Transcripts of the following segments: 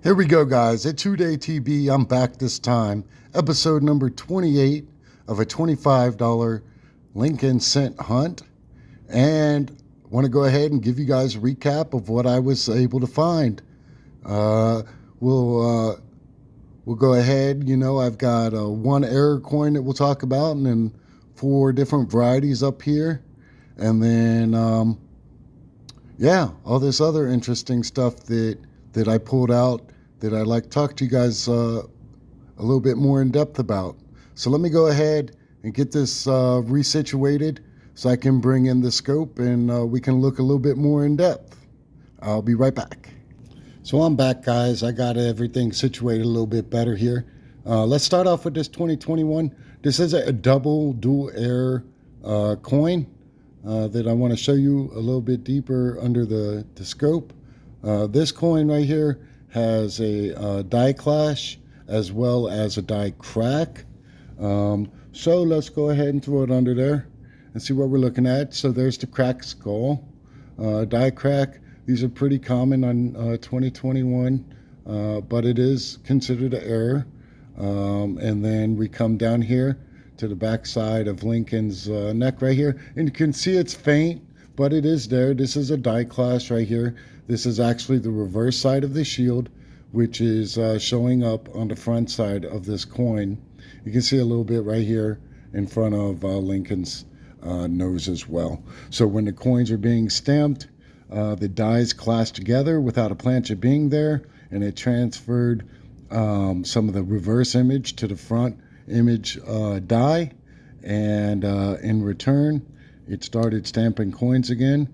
Here we go, guys. At 2-Day TB, I'm back this time. Episode number 28 of a $25 Lincoln Cent hunt. And I want to go ahead and give you guys a recap of what I was able to find. We'll go ahead. I've got one error coin that we'll talk about, and then 4 different varieties up here. And then, all this other interesting stuff that I pulled out that I'd like to talk to you guys a little bit more in depth about. So let me go ahead and get this resituated so I can bring in the scope and we can look a little bit more in depth. I'll be right back. So I'm back, guys. I got everything situated a little bit better here. Let's start off with this 2021. This is a double dual air coin that I want to show you a little bit deeper under the scope. This coin right here has a die clash as well as a die crack. So let's go ahead and throw it under there and see what we're looking at. So there's the cracked skull, die crack. These are pretty common on 2021, but it is considered an error. And then we come down here to the back side of Lincoln's neck right here, and you can see it's faint, but it is there. This is a die clash right here. This is actually the reverse side of the shield, which is showing up on the front side of this coin. You can see a little bit right here in front of Lincoln's nose as well. So when the coins are being stamped, the dies clash together without a planchet being there, and it transferred some of the reverse image to the front image die, and in return, it started stamping coins again.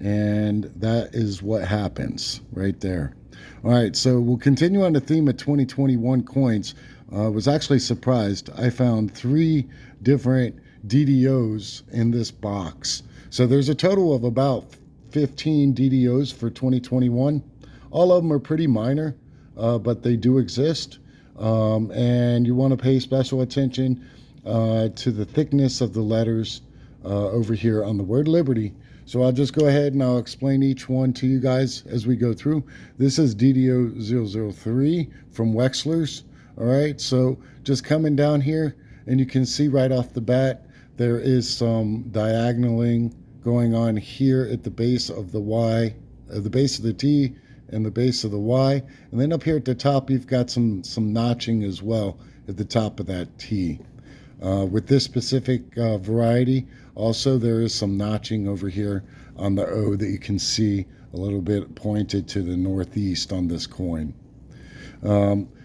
And that is what happens right there. All right, so we'll continue on the theme of 2021 coins. I was actually surprised. I found 3 different DDOs in this box. So there's a total of about 15 DDOs for 2021. All of them are pretty minor, but they do exist. And you want to pay special attention to the thickness of the letters over here on the word Liberty. So I'll just go ahead and I'll explain each one to you guys as we go through. This is DDO 003 from Wexler's. All right, so just coming down here, and you can see right off the bat, there is some diagonaling going on here at the base of the Y, the base of the T and the base of the Y. And then up here at the top, you've got some notching as well at the top of that T. With this specific variety, also there is some notching over here on the O that you can see a little bit pointed to the northeast on this coin.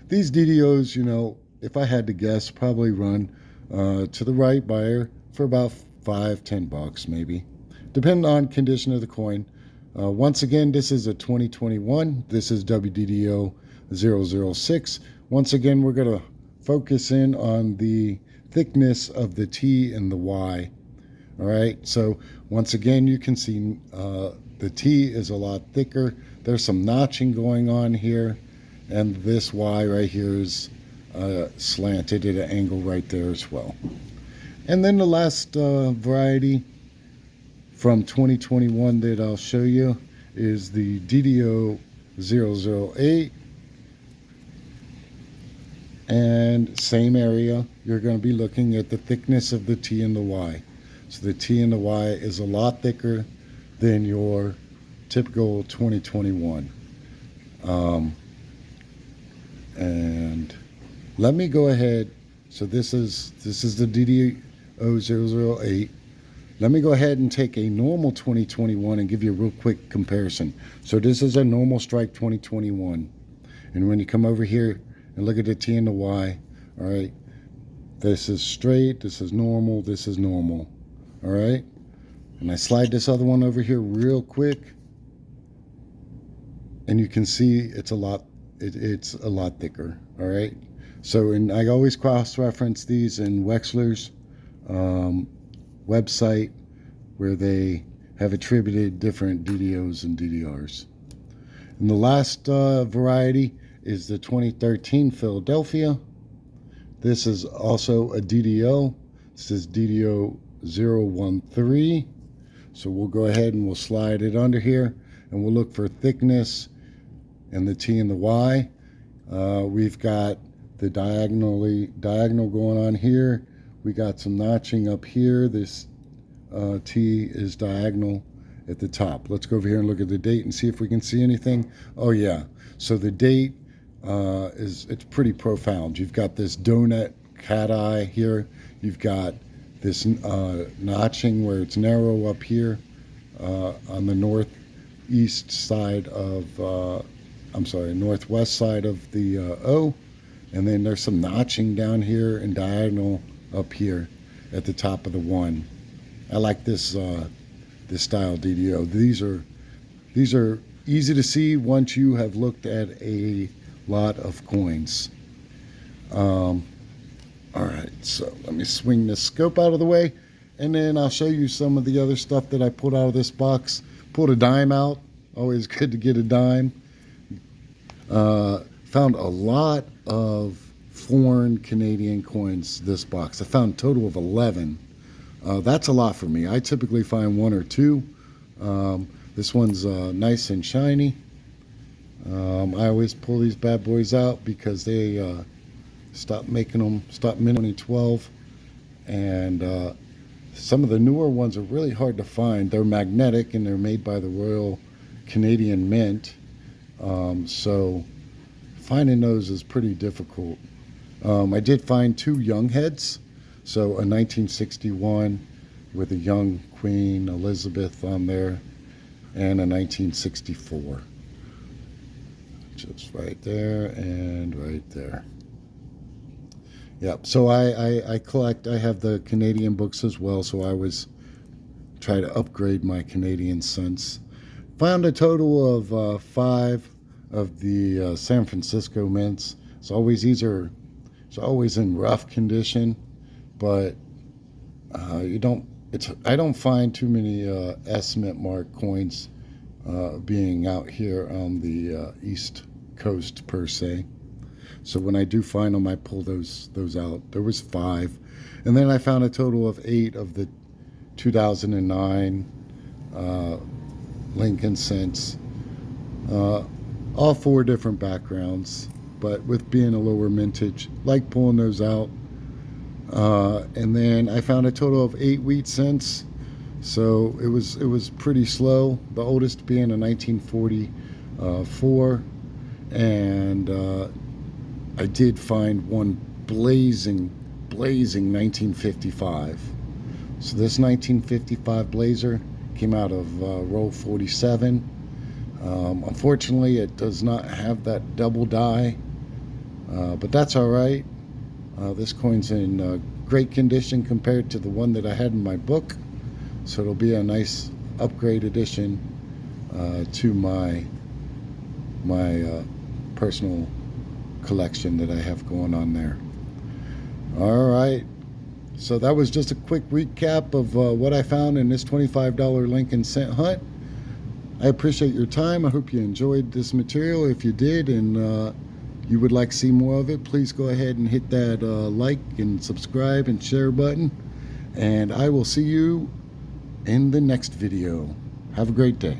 These DDOs, if I had to guess, probably run to the right buyer for about $5-10 maybe, depending on condition of the coin. Once again, this is a 2021. This is WDDO 006. Once again, we're going to focus in on the thickness of the T and the Y. All right, so once again, you can see the T is a lot thicker. There's some notching going on here, and this Y right here is slanted at an angle right there as well. And then the last variety from 2021 that I'll show you is the DDO 008. And same area, you're going to be looking at the thickness of the T and the Y. So the T and the Y is a lot thicker than your typical 2021. And let me go ahead. So this is the DDO 008. Let me go ahead and take a normal 2021 and give you a real quick comparison. So this is a normal strike 2021. And when you come over here and look at the T and the Y, all right, this is straight, this is normal, this is normal, all right? And I slide this other one over here real quick, and you can see it's a lot thicker, all right? So, and I always cross-reference these in Wexler's website, where they have attributed different DDOs and DDRs. And the last variety is the 2013 Philadelphia. This is also a DDO. This is DDO 013. So we'll go ahead and we'll slide it under here, and we'll look for thickness and the T and the Y. We've got the diagonal going on here. We got some notching up here. This T is diagonal at the top. Let's go over here and look at the date and see if we can see anything. Oh yeah, so the date it's pretty profound. You've got this donut cat eye here. You've got this notching where it's narrow up here on the northwest side of the O, and then there's some notching down here and diagonal up here at the top of the 1. I like this this style DDO. These are easy to see once you have looked at a lot of coins. All right, so let me swing this scope out of the way, and then I'll show you some of the other stuff that I pulled out of this box. Pulled a dime out. Always good to get a dime. Found a lot of foreign Canadian coins this box. I found a total of 11. That's a lot for me. I typically find 1 or 2. This one's nice and shiny. I always pull these bad boys out because they stopped minting 2012. And some of the newer ones are really hard to find. They're magnetic and they're made by the Royal Canadian Mint. So finding those is pretty difficult. I did find 2 young heads. So a 1961 with a young Queen Elizabeth on there, and a 1964. Just right there and right there. Yep, so I collect, I have the Canadian books as well, so I always try to upgrade my Canadian sense. Found a total of 5 of the San Francisco mints. It's always in rough condition, but I don't find too many S Mint mark coins being out here on the East Coast per se. So when I do find them, I pull those out. There was 5, and then I found a total of 8 of the 2009 Lincoln cents, all 4 different backgrounds, but with being a lower mintage, like pulling those out. And then I found a total of 8 wheat cents, so it was pretty slow. The oldest being a 1944, and I did find one blazing 1955. So this 1955 Blazer came out of roll 47. Unfortunately, it does not have that double die, but that's all right. This coin's in great condition compared to the one that I had in my book, so it'll be a nice upgrade addition to my personal collection that I have going on there. All right, so that was just a quick recap of what I found in this $25 Lincoln cent hunt. I appreciate your time. I hope you enjoyed this material. If you did, and you would like to see more of it, please go ahead and hit that like and subscribe and share button, and I will see you in the next video. Have a great day.